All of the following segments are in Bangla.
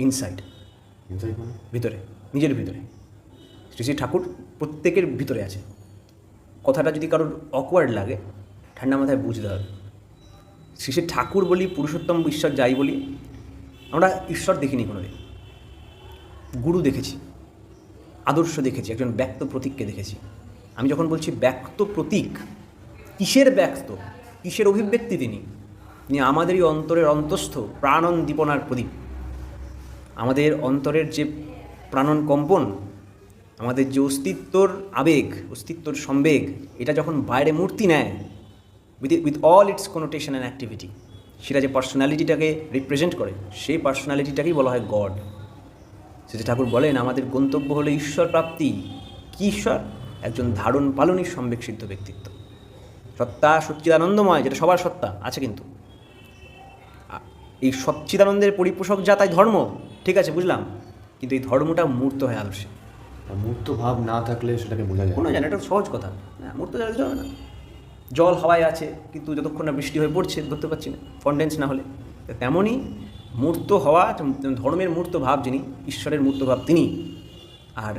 ইনসাইড, ভিতরে, নিজের ভিতরে। শ্রী শ্রী ঠাকুর প্রত্যেকের ভিতরে আছে। কথাটা যদি কারোর অকওয়ার্ড লাগে, ঠান্ডা মাথায় বুঝতে হবে। শ্রী শ্রী ঠাকুর বলি, পুরুষোত্তম ঈশ্বর যাই বলি, আমরা ঈশ্বর দেখিনি কোনোদিন। গুরু দেখেছি, আদর্শ দেখেছি, একজন ব্যক্ত প্রতীককে দেখেছি। আমি যখন বলছি ব্যক্ত প্রতীক, কিসের ব্যক্ত, কিসের অভিব্যক্তি তিনি আমাদেরই অন্তরের অন্তস্থ প্রাণন দীপনার প্রদীপ। আমাদের অন্তরের যে প্রাণন কম্পন, আমাদের যে অস্তিত্বর আবেগ, অস্তিত্বর সম্বেগ, এটা যখন বাইরে মূর্তি নেয় with all its connotation and activity, সেটা যে পার্সোনালিটিটাকে রিপ্রেজেন্ট করে, সেই পার্সোনালিটিটাকেই বলা হয় গড। শ্রী ঠাকুর বলেন আমাদের গন্তব্য হলো ঈশ্বর প্রাপ্তি। কী ঈশ্বর? একজন ধারণ পালনই সম্বেগ সিদ্ধ ব্যক্তিত্ব। সত্তা সচ্চিদানন্দময়, যেটা সবার সত্তা আছে, কিন্তু এই সচ্চিদানন্দের পরিপোষক যা, তাই ধর্ম, ঠিক আছে, বুঝলাম, কিন্তু এই ধর্মটা মূর্ত হয় আদর্শে। মূর্ত ভাব না থাকলে সেটাকে বোঝা যায় কোনো জানে, এটা সহজ কথা। হ্যাঁ, মূর্ত জানা যাবে না। জল হাওয়ায় আছে, কিন্তু যতক্ষণ না বৃষ্টি হয়ে পড়ছে ধরতে পারছি না, কনডেন্স না হলে। তেমনই মূর্ত হওয়া, ধর্মের মূর্ত ভাব যিনি, ঈশ্বরের মূর্ত ভাব তিনি। আর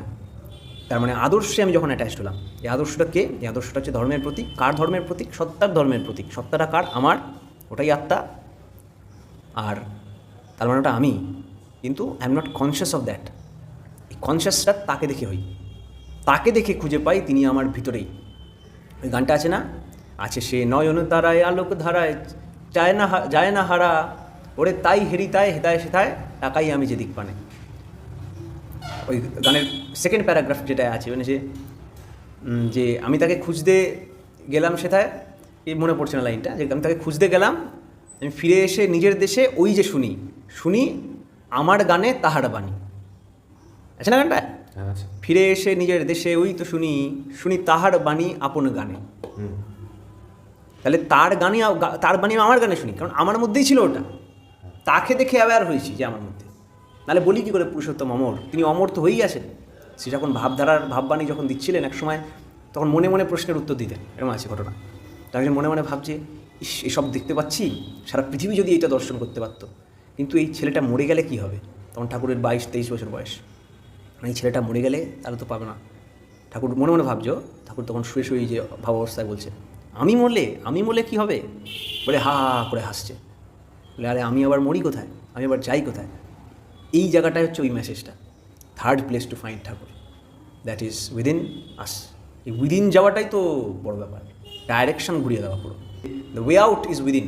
তার মানে আদর্শে আমি যখন অ্যাটাচড হলাম, এই আদর্শটা কে? এই আদর্শটা হচ্ছে ধর্মের প্রতীক। কার ধর্মের প্রতীক? সত্তার ধর্মের প্রতীক। সত্তাটা কার? আমার, ওটাই আত্মা। আর তার মানে ওটা আমি, কিন্তু I am not conscious of that. এই কনসিয়াসটা তাকে দেখে হই, তাকে দেখে খুঁজে পাই তিনি আমার ভিতরেই। ওই গানটা আছে না, আছে সে নয়ন তারায় আলোক ধারায় যায় না হারা, ওরে তাই হেরিতায় হেতায় সেথায় টাকাই আমি যেদিক পানে। ওই গানের সেকেন্ড প্যারাগ্রাফ যেটা আছে, মানে যে আমি তাকে খুঁজতে গেলাম সেথায়, এই মনে পড়ছে না লাইনটা, যে আমি তাকে খুঁজতে গেলাম, আমি ফিরে এসে নিজের দেশে ওই যে শুনি আমার গানে তাহার বাণী। আছে না গানটা? ফিরে এসে নিজের দেশে ওই তো শুনি তাহার বাণী আপন গানে। তাহলে তার বাণী আমার গানে শুনি, কারণ আমার মধ্যেই ছিল ওটা। তাকে দেখে অ্যাওয়্যার হয়েছি যে আমার মধ্যে। নাহলে বলি কী করে পুরুষোত্তম অমর? তিনি অমর তো হয়েই আছেন। সে যখন ভাবধারার ভাববাণী যখন দিচ্ছিলেন এক সময়, তখন মনে মনে প্রশ্নের উত্তর দিতেন। এরকম আছে ঘটনা। তার মনে মনে ভাবছে, এসব দেখতে পাচ্ছি, সারা পৃথিবী যদি এটা দর্শন করতে পারতো, কিন্তু এই ছেলেটা মরে গেলে কি হবে? তখন ঠাকুরের 22-23 বছর বয়স। এই ছেলেটা মরে গেলে তাহলে তো পাবে না। ঠাকুর মনে মনে ভাবছো, ঠাকুর তখন শুয়ে যে ভাব অবস্থায় বলছে, আমি মরলে কি হবে? বলে হা হা করে হাসছে। বলে আরে আমি আবার মরি কোথায়, আমি আবার যাই কোথায়? এই জায়গাটাই হচ্ছে ওই মেসেজটা। Third place to find Thakur, that is within us. এই উইদিন যাওয়াটাই তো বড় ব্যাপার, ডাইরেকশন ঘুরিয়ে দেওয়া পুরো। The way out is within.